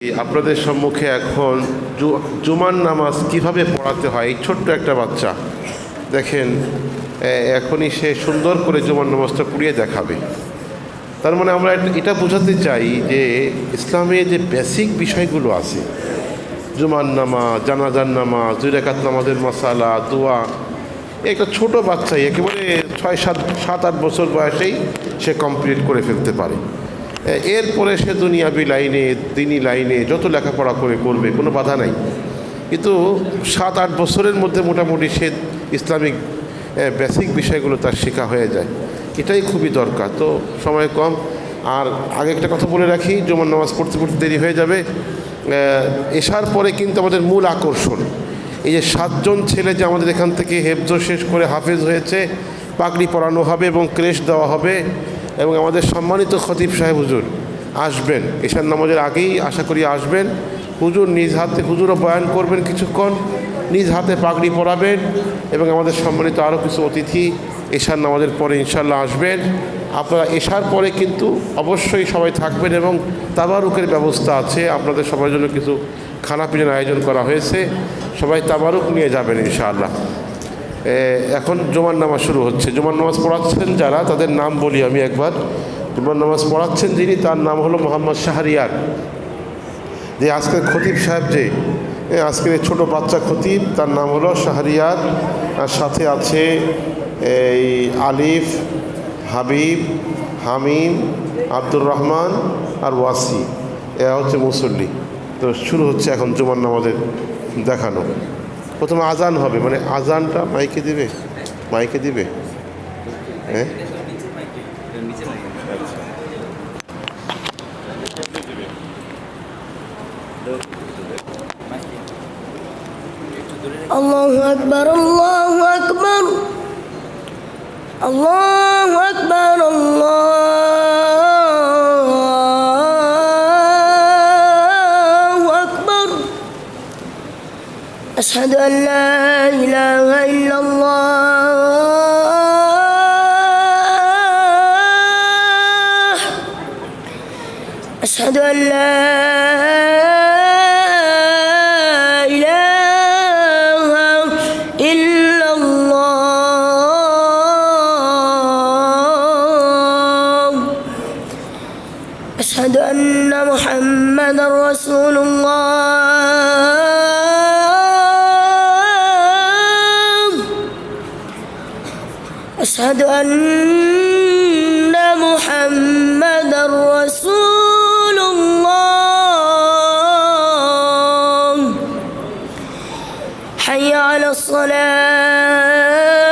আপনাদের সম্মুখে এখন জুমার নামাজ কিভাবে পড়াতে হয়। এই ছোট্ট একটা বাচ্চা দেখেন, এখনই সে সুন্দর করে জুমার নামাজটা পড়িয়ে দেখাবে। তার মানে আমরা এটা বোঝাতে চাই যে ইসলামে যে বেসিক বিষয়গুলো আছে, জুমার নামাজ, জানাজার নামাজ, 2 রাকাত নামাজের মাসালা, দোয়া, একটা ছোট বাচ্চাই একেবারে 6-7-8 বছর বয়সেই সে কমপ্লিট করে ফেলতে পারে। এরপরে সে দুনিয়াবি লাইনে, দিনী লাইনে যত লেখাপড়া করবে, কোনো বাধা নাই। কিন্তু 7-8 বছরের মধ্যে মোটামুটি সে ইসলামিক বেসিক বিষয়গুলো তার শেখা হয়ে যায়। এটাই খুবই দরকার। তো সময় কম, আর আগে একটা কথা বলে রাখি, জুমার নামাজ পড়তে পড়তে দেরি হয়ে যাবে। এশার পরে কিন্তু আমাদের মূল আকর্ষণ এই যে 7 জন ছেলে যে আমাদের এখান থেকে হেফজ শেষ করে হাফেজ হয়েছে, পাগড়ি পরানো হবে এবং ক্রেশ দেওয়া হবে, এবং আমাদের সম্মানিত খতিব সাহেব হুজুর আসবেন এশার নামাজের আগেই, আশা করি আসবেন। হুজুর নিজ হাতে, হুজুরও বয়ান করবেন কিছুক্ষণ, নিজ হাতে পাগড়ি পরাবেন, এবং আমাদের সম্মানিত আরও কিছু অতিথি এশার নামাজের পরে ইনশাল্লাহ আসবেন। আপনারা এশার পরে কিন্তু অবশ্যই সবাই থাকবেন, এবং তাবারুকের ব্যবস্থা আছে, আপনাদের সবার জন্য কিছু খানাপিনার আয়োজন করা হয়েছে, সবাই তাবারুক নিয়ে যাবেন ইনশাআল্লাহ। এখন জুমার নামাজ শুরু হচ্ছে। জুমার নামাজ পড়াচ্ছেন যারা, তাদের নাম বলি আমি একবার। জুমার নামাজ পড়াচ্ছেন যিনি, তার নাম হলো মোহাম্মদ শাহরিয়ার। যে আজকের খতিব সাহেব, যে আজকের ছোটো বাচ্চা খতিব, তার নাম হলো শাহরিয়ার। আর সাথে আছে এই আলিফ, হাবিব, হামিম, আব্দুর রহমান আর ওয়াসি, এরা হচ্ছে মুসল্লি। তো শুরু হচ্ছে এখন জুমার নামাজের দেখানো। প্রথমে আজান হবে, মানে আজানটা মাইকে দিবে, মাইকে দিবে, হ্যাঁ। আল্লাহু আকবার, আল্লাহু আকবার, আল্লাহু আকবার, আল্লাহু আকবার। আশহাদু আন লা ইলাহা ইল্লাল্লাহ, আশহাদু আন লা أشهد أن محمدا رسول الله، أشهد أن محمدا رسول الله، حي على الصلاة،